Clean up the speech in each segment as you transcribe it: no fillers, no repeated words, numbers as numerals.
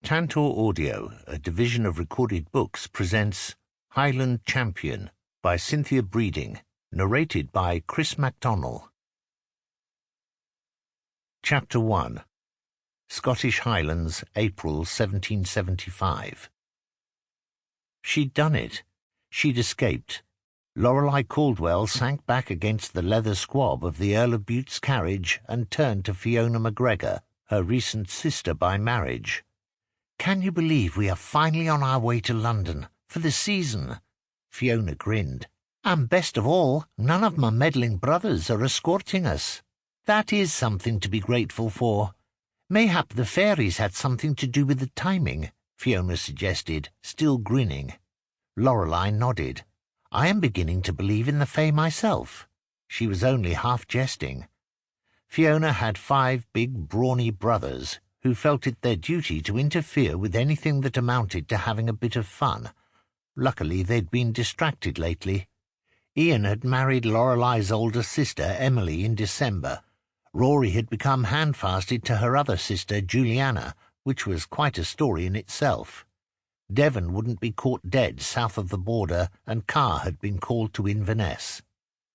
Tantor Audio, a division of Recorded Books, presents Highland Champion by Cynthia Breeding, narrated by Macdonnell. Chapter 1. Scottish Highlands, April 1775. She'd done it. She'd escaped. Lorelei Caldwell sank back against the leather squab of the Earl of Bute's carriage and turned to Fiona MacGregor, her recent sister by marriage. "Can you believe we are finally on our way to London, for the season?" Fiona grinned. "And best of all, none of my meddling brothers are escorting us. That is something to be grateful for. Mayhap the fairies had something to do with the timing," Fiona suggested, still grinning. Lorelei nodded. "I am beginning to believe in the Fae myself." She was only half jesting. Fiona had 5 big, brawny brothers who felt it their duty to interfere with anything that amounted to having a bit of fun. Luckily, they'd been distracted lately. Ian had married Lorelei's older sister, Emily, in December. Rory had become handfasted to her other sister, Juliana, which was quite a story in itself. Devon wouldn't be caught dead south of the border, and Carr had been called to Inverness.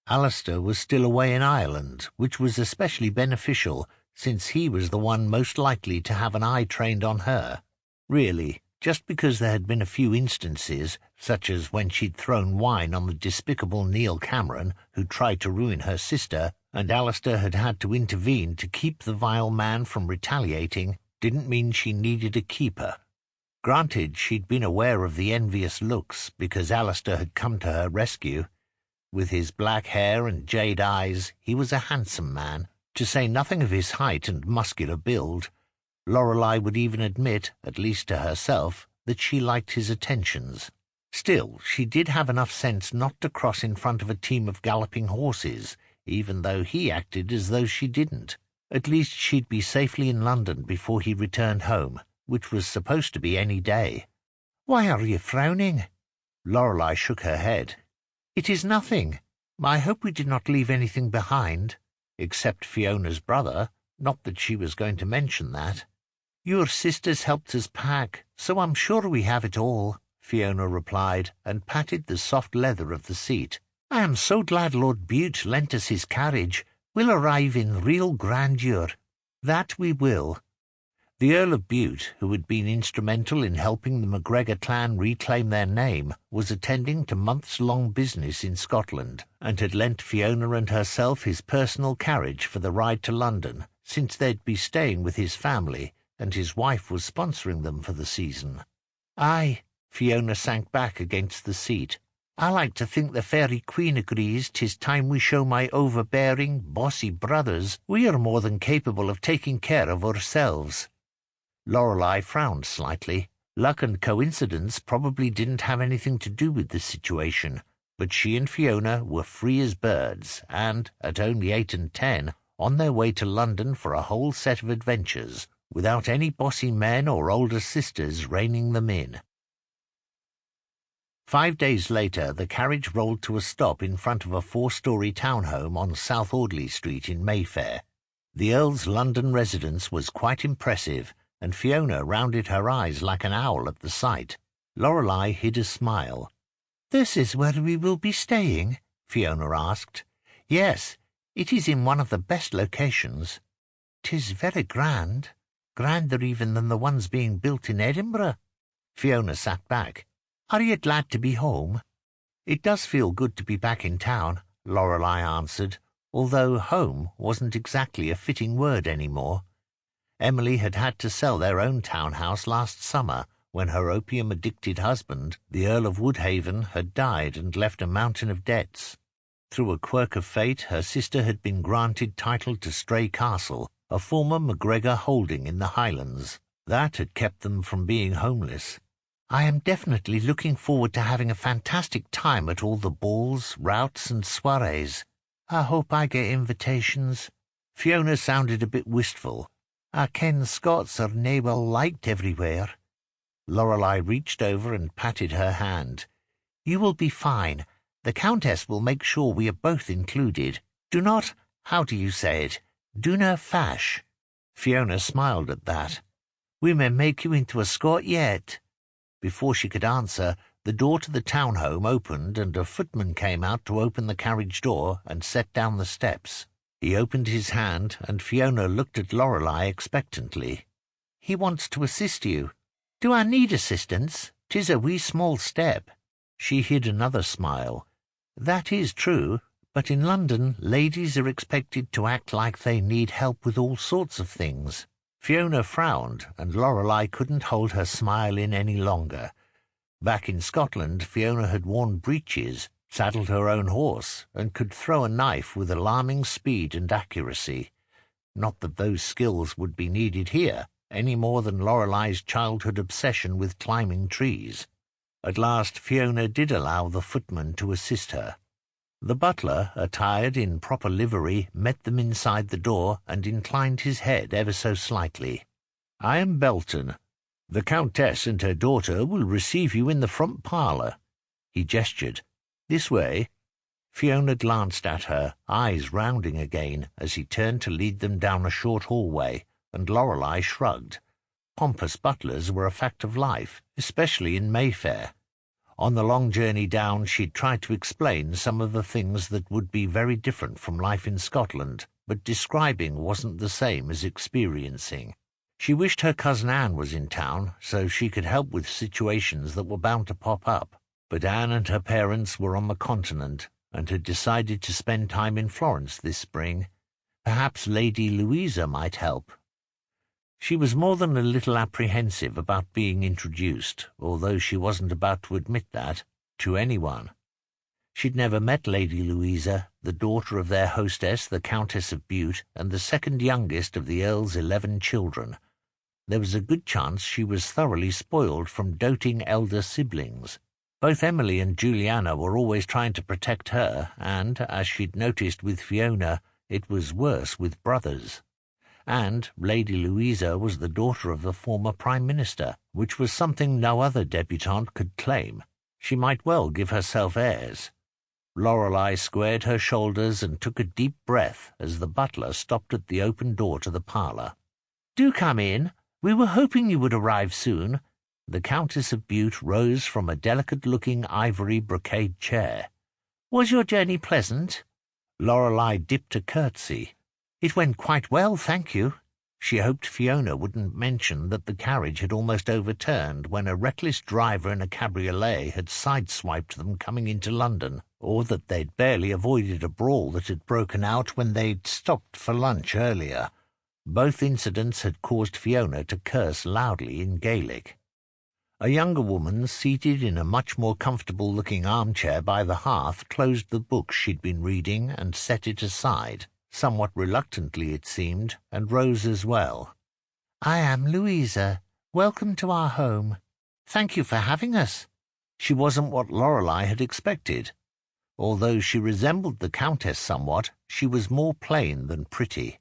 Alistair was still away in Ireland, which was especially beneficial, since he was the one most likely to have an eye trained on her. Really, just because there had been a few instances, such as when she'd thrown wine on the despicable Neil Cameron, who tried to ruin her sister, and Alistair had had to intervene to keep the vile man from retaliating, didn't mean she needed a keeper. Granted, she'd been aware of the envious looks because Alistair had come to her rescue. With his black hair and jade eyes, he was a handsome man, to say nothing of his height and muscular build. Lorelei would even admit, at least to herself, that she liked his attentions. Still, she did have enough sense not to cross in front of a team of galloping horses, even though he acted as though she didn't. At least she'd be safely in London before he returned home, which was supposed to be any day. "Why are you frowning?" Lorelei shook her head. "It is nothing. I hope we did not leave anything behind. Except Fiona's brother, not that she was going to mention that. Your sisters helped us pack, so I'm sure we have it all," Fiona replied, and patted the soft leather of the seat. "I am so glad Lord Bute lent us his carriage. We'll arrive in real grandeur." "That we will." The Earl of Bute, who had been instrumental in helping the MacGregor clan reclaim their name, was attending to months-long business in Scotland, and had lent Fiona and herself his personal carriage for the ride to London, since they'd be staying with his family, and his wife was sponsoring them for the season. "Aye," Fiona sank back against the seat. "I like to think the Fairy Queen agrees 'tis time we show my overbearing, bossy brothers we are more than capable of taking care of ourselves." Lorelei frowned slightly. Luck and coincidence probably didn't have anything to do with the situation, but she and Fiona were free as birds, and, at only 8 and 10, on their way to London for a whole set of adventures, without any bossy men or older sisters reining them in. 5 days later, the carriage rolled to a stop in front of a 4-story townhome on South Audley Street in Mayfair. The Earl's London residence was quite impressive, and Fiona rounded her eyes like an owl at the sight. Lorelei hid a smile. "This is where we will be staying?" Fiona asked. "Yes, it is in one of the best locations. 'Tis very grand, grander even than the ones being built in Edinburgh." Fiona sat back. "Are you glad to be home?" "It does feel good to be back in town," Lorelei answered, although home wasn't exactly a fitting word any more. Emily had had to sell their own townhouse last summer, when her opium-addicted husband, the Earl of Woodhaven, had died and left a mountain of debts. Through a quirk of fate, her sister had been granted title to Stray Castle, a former MacGregor holding in the Highlands. That had kept them from being homeless. "I am definitely looking forward to having a fantastic time at all the balls, routs, and soirees. I hope I get invitations." Fiona sounded a bit wistful. "I ken Scots are nae well liked everywhere." Lorelei reached over and patted her hand. "You will be fine. The Countess will make sure we are both included. Do not, how do you say it, do fash." Fiona smiled at that. We may make you into a Scot yet." Before she could answer, the door to the townhome opened and a footman came out to open the carriage door and set down the steps. He opened his hand and Fiona looked at Lorelei expectantly. "He wants to assist you." "Do I need assistance? 'Tis a wee small step." She hid another smile. "That is true, but in London ladies are expected to act like they need help with all sorts of things." Fiona frowned, and Lorelei couldn't hold her smile in any longer. Back in Scotland, Fiona had worn breeches, saddled her own horse, and could throw a knife with alarming speed and accuracy. Not that those skills would be needed here, any more than Lorelei's childhood obsession with climbing trees. At last Fiona did allow the footman to assist her. The butler, attired in proper livery, met them inside the door and inclined his head ever so slightly. "I am Belton. The Countess and her daughter will receive you in the front parlour." He gestured. "This way." Fiona glanced at her, eyes rounding again, as he turned to lead them down a short hallway, and Lorelei shrugged. Pompous butlers were a fact of life, especially in Mayfair. On the long journey down she'd tried to explain some of the things that would be very different from life in Scotland, but describing wasn't the same as experiencing. She wished her cousin Anne was in town, so she could help with situations that were bound to pop up. But Anne and her parents were on the continent, and had decided to spend time in Florence this spring. Perhaps Lady Louisa might help. She was more than a little apprehensive about being introduced, although she wasn't about to admit that to anyone. She'd never met Lady Louisa, the daughter of their hostess, the Countess of Bute, and the second youngest of the Earl's 11 children. There was a good chance she was thoroughly spoiled from doting elder siblings. Both Emily and Juliana were always trying to protect her, and, as she'd noticed with Fiona, it was worse with brothers. And Lady Louisa was the daughter of the former Prime Minister, which was something no other debutante could claim. She might well give herself airs. Lorelei squared her shoulders and took a deep breath as the butler stopped at the open door to the parlour. "Do come in. We were hoping you would arrive soon." The Countess of Bute rose from a delicate-looking ivory brocade chair. "Was your journey pleasant?" Lorelei dipped a curtsy. "It went quite well, thank you." She hoped Fiona wouldn't mention that the carriage had almost overturned when a reckless driver in a cabriolet had sideswiped them coming into London, or that they'd barely avoided a brawl that had broken out when they'd stopped for lunch earlier. Both incidents had caused Fiona to curse loudly in Gaelic. A younger woman, seated in a much more comfortable-looking armchair by the hearth, closed the book she'd been reading and set it aside, somewhat reluctantly it seemed, and rose as well. "I am Louisa. Welcome to our home. Thank you for having us." She wasn't what Lorelei had expected. Although she resembled the Countess somewhat, she was more plain than pretty.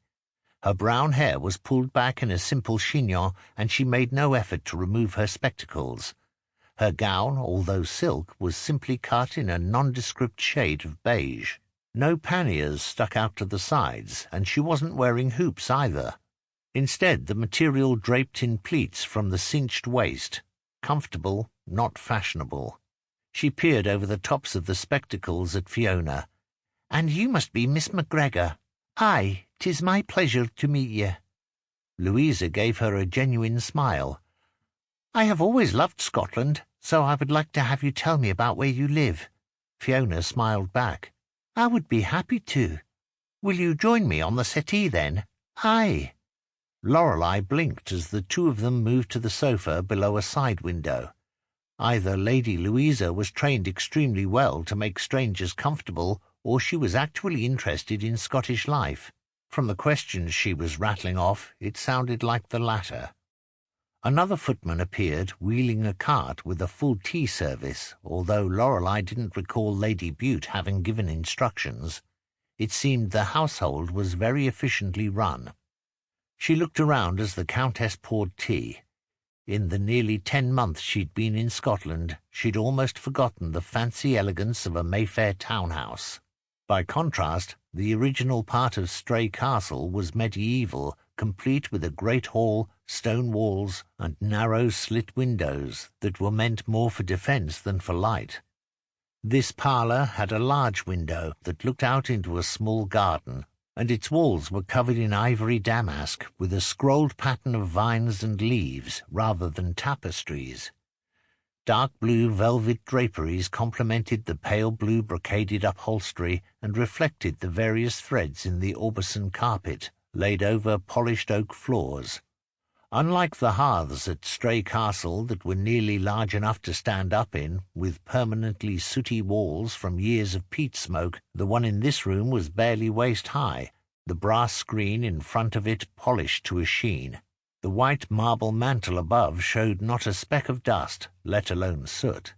Her brown hair was pulled back in a simple chignon, and she made no effort to remove her spectacles. Her gown, although silk, was simply cut in a nondescript shade of beige. No panniers stuck out to the sides, and she wasn't wearing hoops either. Instead, the material draped in pleats from the cinched waist. Comfortable, not fashionable. She peered over the tops of the spectacles at Fiona. "And you must be Miss MacGregor." "Aye, 'tis my pleasure to meet ye." Louisa gave her a genuine smile. "I have always loved Scotland, so I would like to have you tell me about where you live." Fiona smiled back. "I would be happy to. Will you join me on the settee, then?" "Aye." Lorelei blinked as the two of them moved to the sofa below a side window. Either Lady Louisa was trained extremely well to make strangers comfortable, or she was actually interested in Scottish life. From the questions she was rattling off, it sounded like the latter. Another footman appeared, wheeling a cart with a full tea service, although Lorelei didn't recall Lady Bute having given instructions. It seemed the household was very efficiently run. She looked around as the Countess poured tea. In the nearly 10 months she'd been in Scotland, she'd almost forgotten the fancy elegance of a Mayfair townhouse. By contrast, the original part of Stray Castle was medieval, complete with a great hall, stone walls, and narrow slit windows that were meant more for defence than for light. This parlour had a large window that looked out into a small garden, and its walls were covered in ivory damask with a scrolled pattern of vines and leaves rather than tapestries. Dark blue velvet draperies complemented the pale blue brocaded upholstery and reflected the various threads in the Aubusson carpet laid over polished oak floors. Unlike the hearths at Stray Castle that were nearly large enough to stand up in, with permanently sooty walls from years of peat smoke, the one in this room was barely waist-high, the brass screen in front of it polished to a sheen. The white marble mantel above showed not a speck of dust, let alone soot.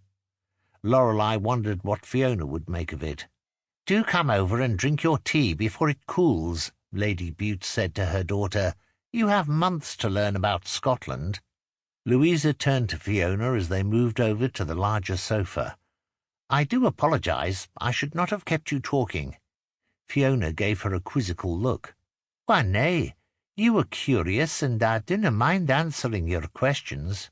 Lorelei wondered what Fiona would make of it. "Do come over and drink your tea before it cools," Lady Bute said to her daughter. "You have months to learn about Scotland." Louisa turned to Fiona as they moved over to the larger sofa. "I do apologize. I should not have kept you talking." Fiona gave her a quizzical look. "Why, nay. You were curious, and I didn't mind answering your questions.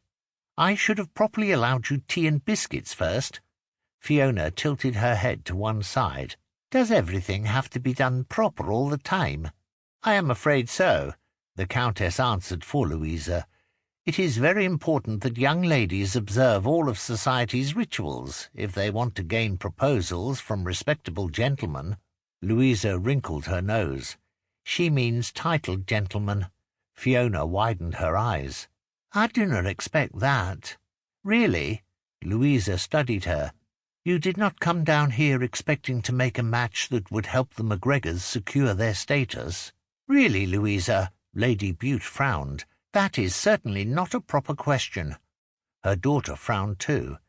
I should have properly allowed you tea and biscuits first." Fiona tilted her head to one side. "Does everything have to be done proper all the time?" "I am afraid so," the Countess answered for Louisa. "It is very important that young ladies observe all of society's rituals if they want to gain proposals from respectable gentlemen." Louisa wrinkled her nose. "She means titled gentlemen." Fiona widened her eyes. "I do not expect that." "Really?" Louisa studied her. "You did not come down here expecting to make a match that would help the McGregors secure their status?" "Really, Louisa," Lady Bute frowned, "that is certainly not a proper question." Her daughter frowned too.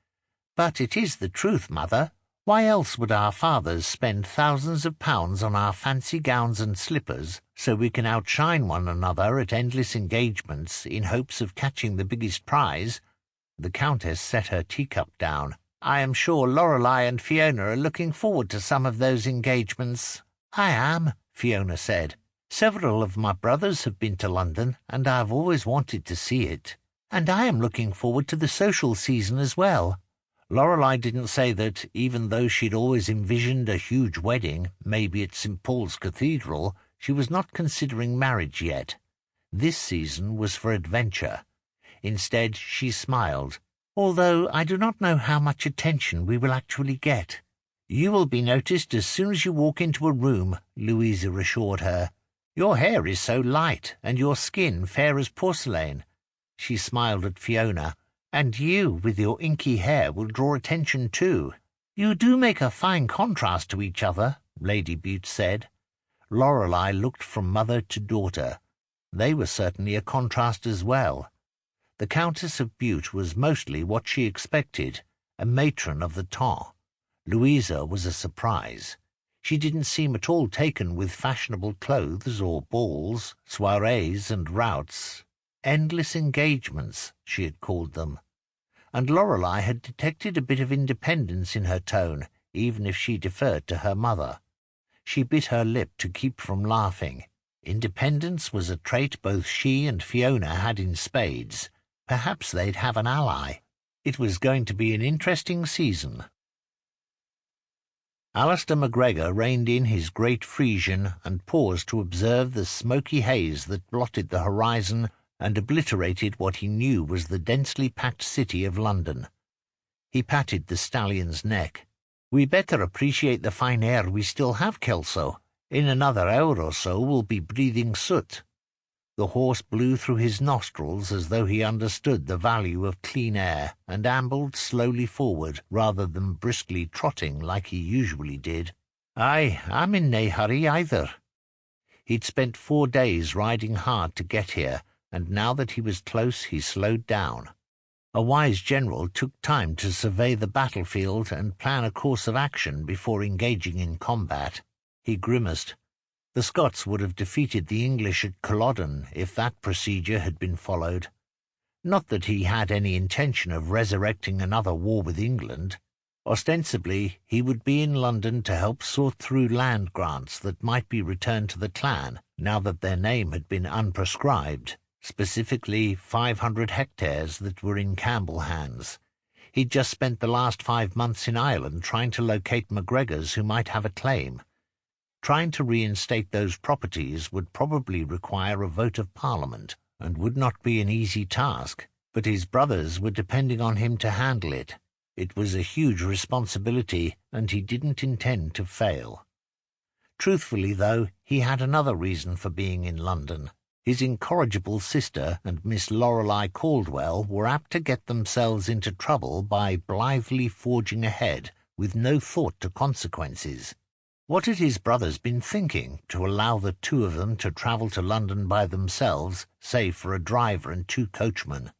"But it is the truth, mother. Why else would our fathers spend thousands of pounds on our fancy gowns and slippers so we can outshine one another at endless engagements in hopes of catching the biggest prize?" The Countess set her teacup down. "I am sure Lorelei and Fiona are looking forward to some of those engagements." "I am," Fiona said. "Several of my brothers have been to London, and I have always wanted to see it. And I am looking forward to the social season as well." Lorelei didn't say that, even though she'd always envisioned a huge wedding, maybe at St. Paul's Cathedral, she was not considering marriage yet. This season was for adventure. Instead, she smiled. "Although I do not know how much attention we will actually get." "You will be noticed as soon as you walk into a room," Louisa assured her. "Your hair is so light, and your skin fair as porcelain." She smiled at Fiona. "And you, with your inky hair, will draw attention too." "You do make a fine contrast to each other," Lady Bute said. Lorelei looked from mother to daughter. They were certainly a contrast as well. The Countess of Bute was mostly what she expected, a matron of the temps. Louisa was a surprise. She didn't seem at all taken with fashionable clothes or balls, soirees and routs. Endless engagements, she had called them. And Lorelei had detected a bit of independence in her tone, even if she deferred to her mother. She bit her lip to keep from laughing. Independence was a trait both she and Fiona had in spades. Perhaps they'd have an ally. It was going to be an interesting season. Alistair McGregor reined in his great Frisian and paused to observe the smoky haze that blotted the horizon and obliterated what he knew was the densely packed city of London. He patted the stallion's neck. "We better appreciate the fine air we still have, Kelso. In another hour or so we'll be breathing soot." The horse blew through his nostrils as though he understood the value of clean air and ambled slowly forward rather than briskly trotting like he usually did. "Aye, I'm in nae hurry either." He'd spent 4 days riding hard to get here, and now that he was close he slowed down. A wise general took time to survey the battlefield and plan a course of action before engaging in combat. He grimaced. The Scots would have defeated the English at Culloden if that procedure had been followed. Not that he had any intention of resurrecting another war with England. Ostensibly, he would be in London to help sort through land grants that might be returned to the clan, now that their name had been unprescribed. specifically 500 hectares that were in Campbell hands. He'd just spent the last 5 months in Ireland trying to locate MacGregors who might have a claim. Trying to reinstate those properties would probably require a vote of Parliament, and would not be an easy task, but his brothers were depending on him to handle it. It was a huge responsibility, and he didn't intend to fail. Truthfully, though, he had another reason for being in London. His incorrigible sister and Miss Lorelei Caldwell were apt to get themselves into trouble by blithely forging ahead, with no thought to consequences. What had his brothers been thinking, to allow the two of them to travel to London by themselves, save for a driver and 2 coachmen?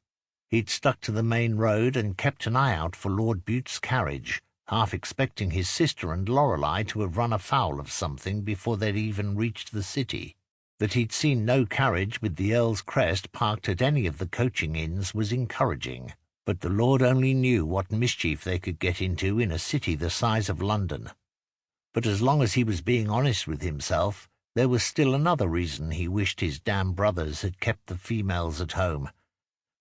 He'd stuck to the main road and kept an eye out for Lord Bute's carriage, half expecting his sister and Lorelei to have run afoul of something before they'd even reached the city. That he'd seen no carriage with the Earl's crest parked at any of the coaching inns was encouraging, but the Lord only knew what mischief they could get into in a city the size of London. But as long as he was being honest with himself, there was still another reason he wished his damn brothers had kept the females at home.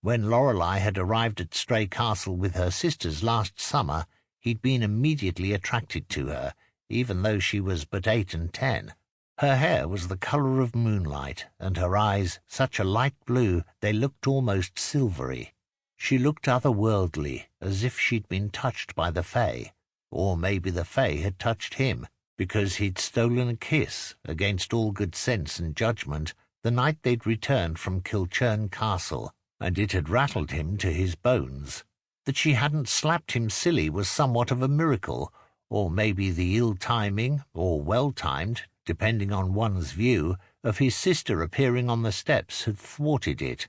When Lorelei had arrived at Stray Castle with her sisters last summer, he'd been immediately attracted to her, even though she was but 8 and 10. Her hair was the colour of moonlight, and her eyes such a light blue they looked almost silvery. She looked otherworldly, as if she'd been touched by the Fae. Or maybe the Fae had touched him, because he'd stolen a kiss, against all good sense and judgment, the night they'd returned from Kilchurn Castle, and it had rattled him to his bones. That she hadn't slapped him silly was somewhat of a miracle, or maybe the ill-timing, or well-timed, depending on one's view, of his sister appearing on the steps had thwarted it.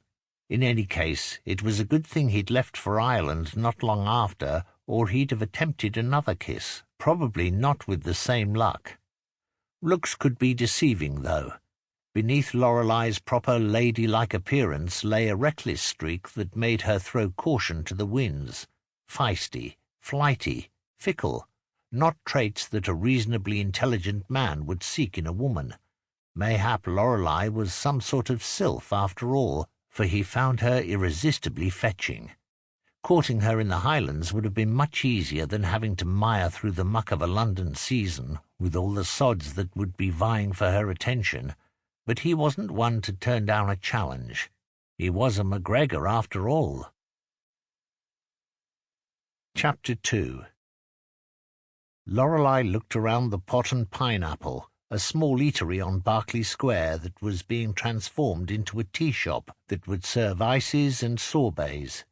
In any case, it was a good thing he'd left for Ireland not long after, or he'd have attempted another kiss, probably not with the same luck. Looks could be deceiving, though. Beneath Lorelei's proper ladylike appearance lay a reckless streak that made her throw caution to the winds. Feisty, flighty, fickle, not traits that a reasonably intelligent man would seek in a woman. Mayhap Lorelei was some sort of sylph after all, for he found her irresistibly fetching. Courting her in the Highlands would have been much easier than having to mire through the muck of a London season, with all the sods that would be vying for her attention, but he wasn't one to turn down a challenge. He was a MacGregor after all. Chapter 2. Lorelei looked around the Pot and Pineapple, a small eatery on Berkeley Square that was being transformed into a tea shop that would serve ices and sorbets.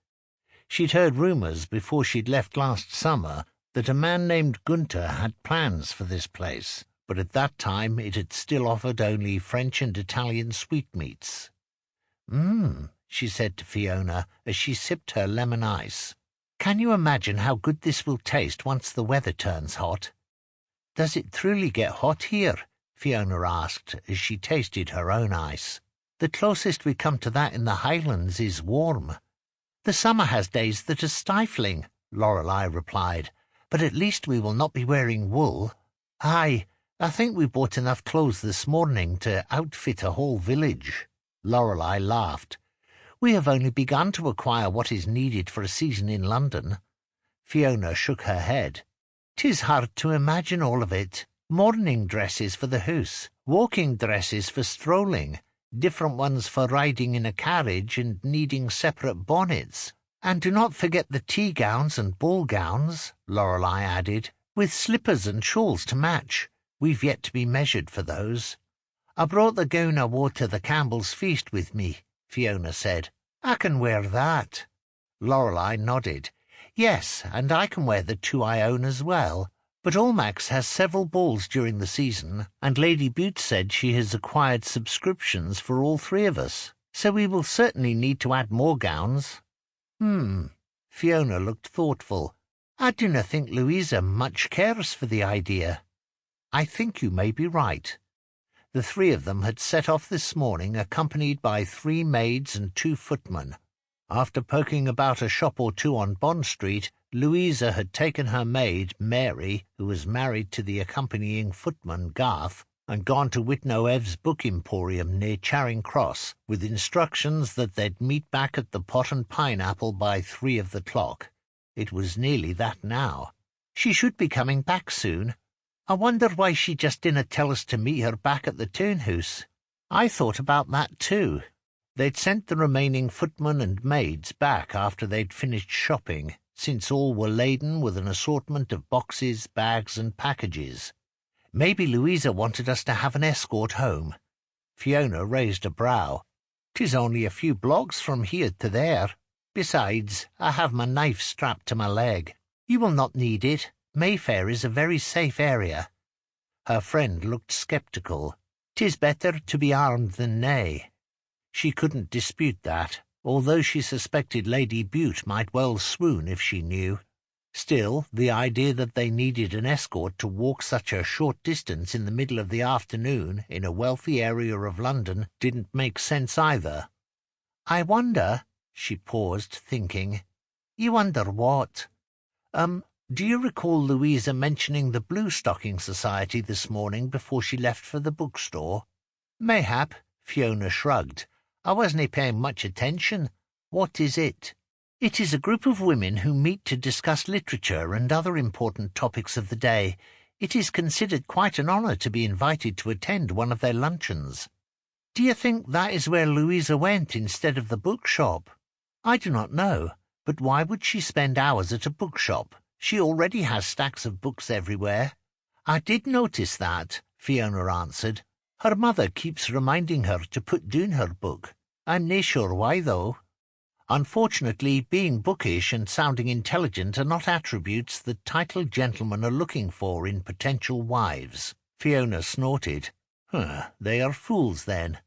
She'd heard rumours before she'd left last summer that a man named Gunter had plans for this place, but at that time it had still offered only French and Italian sweetmeats. She said to Fiona as she sipped her lemon ice. "Can you imagine how good this will taste once the weather turns hot?" "Does it truly get hot here?" Fiona asked as she tasted her own ice. "The closest we come to that in the Highlands is warm." "The summer has days that are stifling," Lorelei replied, "but at least we will not be wearing wool." "Aye, I think we bought enough clothes this morning to outfit a whole village." Lorelei laughed. "We have only begun to acquire what is needed for a season in London." Fiona shook her head. "'Tis hard to imagine all of it. Morning dresses for the house, walking dresses for strolling, different ones for riding in a carriage and needing separate bonnets. And do not forget the tea gowns and ball gowns," Lorelei added, "with slippers and shawls to match. We've yet to be measured for those." "I brought the gown I wore to the Campbell's feast with me," Fiona said. "I can wear that." Lorelei nodded. "Yes, and I can wear the 2 I own as well. But Almack's has several balls during the season, and Lady Bute said she has acquired subscriptions for all 3 of us, so we will certainly need to add more gowns." Fiona looked thoughtful. "I do not think Louisa much cares for the idea." "I think you may be right." The 3 of them had set off this morning, accompanied by 3 maids and 2 footmen. After poking about a shop or 2 on Bond Street, Louisa had taken her maid, Mary, who was married to the accompanying footman, Garth, and gone to Whitno Ev's book emporium near Charing Cross, with instructions that they'd meet back at the Pot and Pineapple by 3 of the clock. It was nearly that now. She should be coming back soon. I wonder why she just didn't tell us to meet her back at the Turnhouse. I thought about that too. They'd sent the remaining footmen and maids back after they'd finished shopping, since all were laden with an assortment of boxes, bags, and packages. Maybe Louisa wanted us to have an escort home. Fiona raised a brow. "'Tis only a few blocks from here to there. Besides, I have my knife strapped to my leg. You will not need it. Mayfair is a very safe area." Her friend looked sceptical. "'Tis better to be armed than nay." She couldn't dispute that, although she suspected Lady Bute might well swoon if she knew. Still, the idea that they needed an escort to walk such a short distance in the middle of the afternoon in a wealthy area of London didn't make sense either. "I wonder," she paused, thinking. "You wonder what?" Do you recall Louisa mentioning the Blue Stocking Society this morning before she left for the bookstore?" "Mayhap," Fiona shrugged. "I wasn't paying much attention. What is it?" "It is a group of women who meet to discuss literature and other important topics of the day. It is considered quite an honour to be invited to attend one of their luncheons." "Do you think that is where Louisa went instead of the bookshop?" "I do not know, but why would she spend hours at a bookshop? She already has stacks of books everywhere." "I did notice that," Fiona answered. "Her mother keeps reminding her to put down her book. I'm nae sure why, though. Unfortunately, being bookish and sounding intelligent are not attributes that titled gentlemen are looking for in potential wives." Fiona snorted. They are fools, then."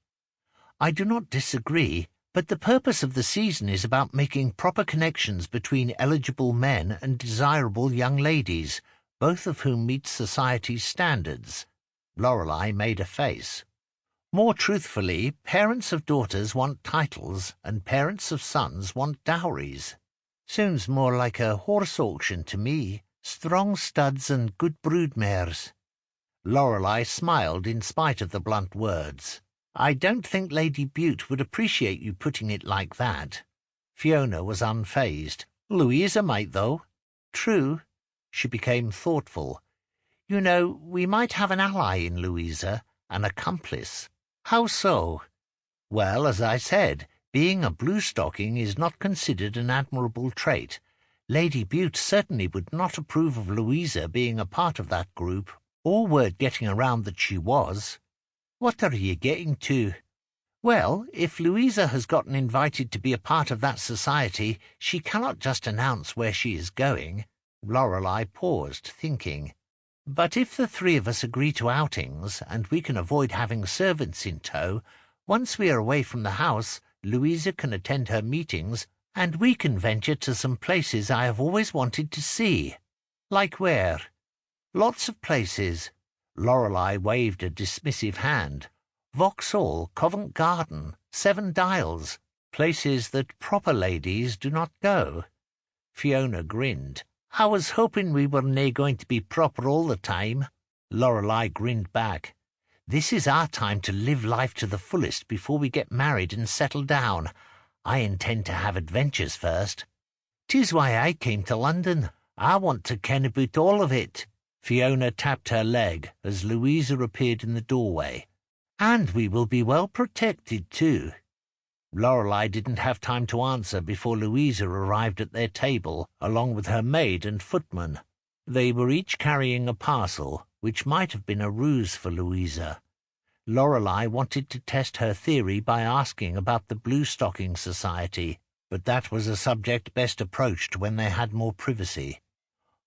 "I do not disagree, but the purpose of the season is about making proper connections between eligible men and desirable young ladies, both of whom meet society's standards." Lorelei made a face. "More truthfully, parents of daughters want titles, and parents of sons want dowries." "Sounds more like a horse auction to me. Strong studs and good brood mares." Lorelei smiled in spite of the blunt words. "I don't think Lady Bute would appreciate you putting it like that." Fiona was unfazed. "Louisa might, though." "True." She became thoughtful. "You know, we might have an ally in Louisa, an accomplice." "How so?" "Well, as I said, being a blue stocking is not considered an admirable trait. Lady Bute certainly would not approve of Louisa being a part of that group, or word getting around that she was." "What are you getting to?" "Well, if Louisa has gotten invited to be a part of that society, she cannot just announce where she is going." Lorelei paused, thinking. "But if the 3 of us agree to outings, and we can avoid having servants in tow, once we are away from the house, Louisa can attend her meetings, and we can venture to some places I have always wanted to see." "Like where?" "Lots of places." Lorelei waved a dismissive hand. "Vauxhall, Covent Garden, 7 Dials, places that proper ladies do not go." Fiona grinned. "I was hoping we were nae going to be proper all the time." Lorelei grinned back. "This is our time to live life to the fullest before we get married and settle down. I intend to have adventures first. 'Tis why I came to London. I want to ken about all of it." Fiona tapped her leg as Louisa appeared in the doorway. "And we will be well protected, too." Lorelei didn't have time to answer before Louisa arrived at their table, along with her maid and footman. They were each carrying a parcel, which might have been a ruse for Louisa. Lorelei wanted to test her theory by asking about the Blue Stocking Society, but that was a subject best approached when they had more privacy.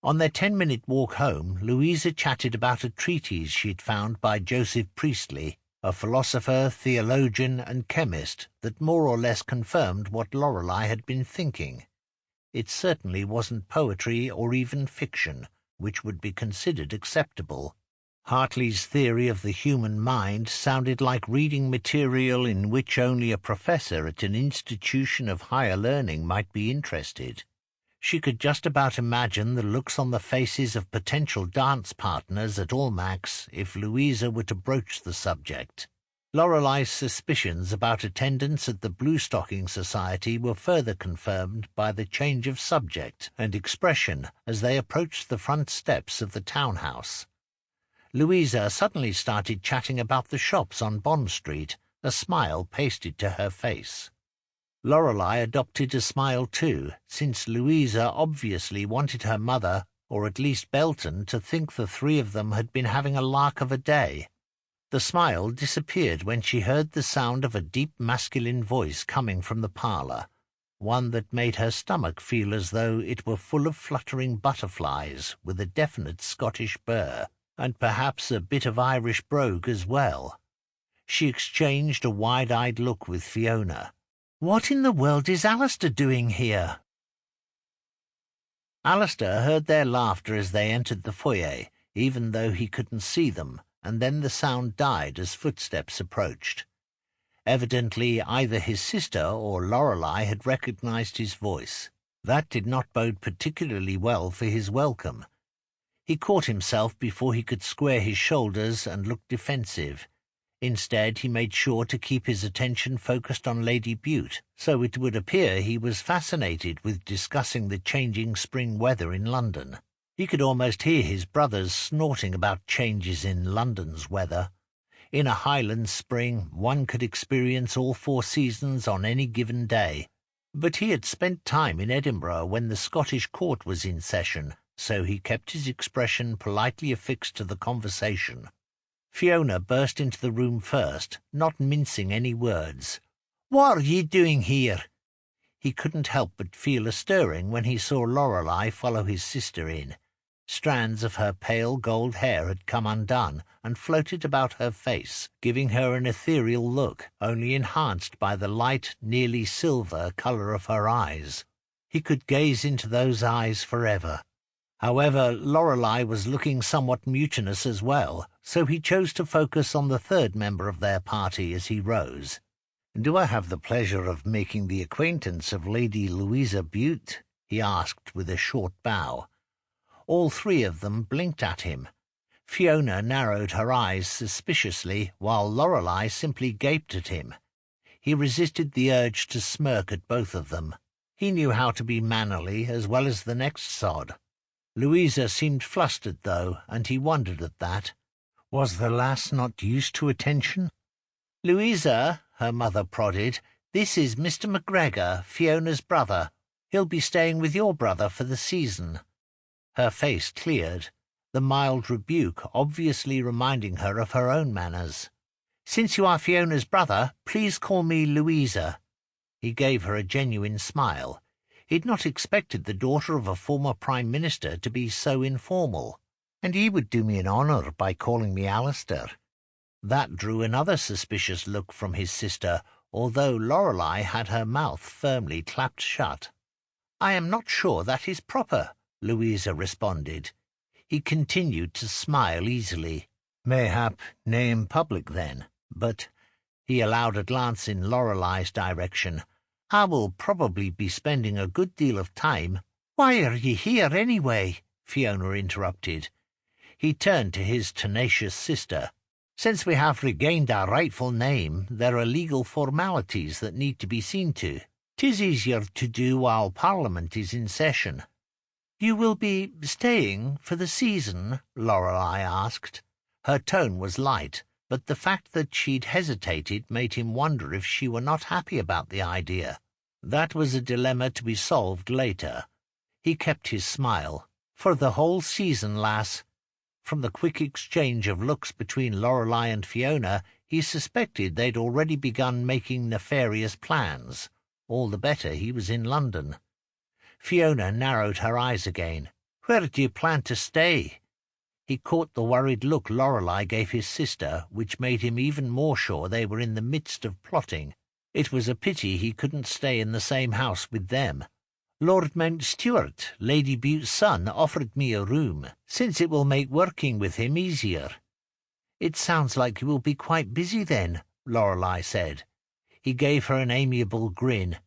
On their 10-minute walk home, Louisa chatted about a treatise she'd found by Joseph Priestley, a philosopher, theologian, and chemist that more or less confirmed what Lorelei had been thinking. It certainly wasn't poetry or even fiction, which would be considered acceptable. Hartley's theory of the human mind sounded like reading material in which only a professor at an institution of higher learning might be interested. She could just about imagine the looks on the faces of potential dance partners at Almack's if Louisa were to broach the subject. Lorelei's suspicions about attendance at the Bluestocking Society were further confirmed by the change of subject and expression as they approached the front steps of the townhouse. Louisa suddenly started chatting about the shops on Bond Street, a smile pasted to her face. Lorelei adopted a smile too, since Louisa obviously wanted her mother, or at least Belton, to think the three of them had been having a lark of a day. The smile disappeared when she heard the sound of a deep masculine voice coming from the parlour, one that made her stomach feel as though it were full of fluttering butterflies with a definite Scottish burr, and perhaps a bit of Irish brogue as well. She exchanged a wide-eyed look with Fiona. "What in the world is Alistair doing here?" Alistair heard their laughter as they entered the foyer, even though he couldn't see them, and then the sound died as footsteps approached. Evidently either his sister or Lorelei had recognized his voice. That did not bode particularly well for his welcome. He caught himself before he could square his shoulders and look defensive. Instead, he made sure to keep his attention focused on Lady Bute, so it would appear he was fascinated with discussing the changing spring weather in London. He could almost hear his brothers snorting about changes in London's weather. In a Highland spring, one could experience all 4 seasons on any given day. But he had spent time in Edinburgh when the Scottish court was in session, so he kept his expression politely affixed to the conversation. Fiona burst into the room first, not mincing any words. "What are ye doing here?" He couldn't help but feel a stirring when he saw Lorelei follow his sister in. Strands of her pale gold hair had come undone and floated about her face, giving her an ethereal look, only enhanced by the light, nearly silver colour of her eyes. He could gaze into those eyes forever. However, Lorelei was looking somewhat mutinous as well, so he chose to focus on the third member of their party as he rose. "Do I have the pleasure of making the acquaintance of Lady Louisa Bute?" he asked with a short bow. All 3 of them blinked at him. Fiona narrowed her eyes suspiciously, while Lorelei simply gaped at him. He resisted the urge to smirk at both of them. He knew how to be mannerly as well as the next sod. Louisa seemed flustered, though, and he wondered at that. Was the lass not used to attention? "Louisa," her mother prodded, "this is Mr. McGregor, Fiona's brother. He'll be staying with your brother for the season." Her face cleared, the mild rebuke obviously reminding her of her own manners. "Since you are Fiona's brother, please call me Louisa." He gave her a genuine smile. He'd not expected the daughter of a former Prime Minister to be so informal. "And he would do me an honour by calling me Alistair." That drew another suspicious look from his sister, although Lorelei had her mouth firmly clapped shut. "I am not sure that is proper," Louisa responded. He continued to smile easily. "Mayhap nae in public, then. But—" he allowed a glance in Lorelei's direction. "I will probably be spending a good deal of time—" "Why are ye here, anyway?" Fiona interrupted. He turned to his tenacious sister. "Since we have regained our rightful name, there are legal formalities that need to be seen to. 'Tis easier to do while Parliament is in session." "You will be staying for the season?" Lorelei asked. Her tone was light, but the fact that she'd hesitated made him wonder if she were not happy about the idea. That was a dilemma to be solved later. He kept his smile. "For the whole season, lass." From the quick exchange of looks between Lorelei and Fiona, he suspected they'd already begun making nefarious plans. All the better he was in London. Fiona narrowed her eyes again. "Where do you plan to stay?" He caught the worried look Lorelei gave his sister, which made him even more sure they were in the midst of plotting. It was a pity he couldn't stay in the same house with them. "Lord Mountstuart, Lady Bute's son, offered me a room, since it will make working with him easier." "It sounds like you will be quite busy then," Lorelei said. He gave her an amiable grin.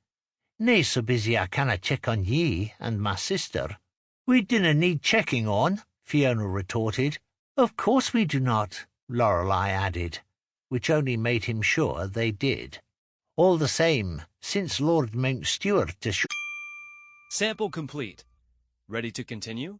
Nae so busy I canna check on ye and my sister." "We dinna need checking on," Fiona retorted. "Of course we do not," Lorelei added, which only made him sure they did. "All the same, since Lord Mountstuart Sample complete. Ready to continue?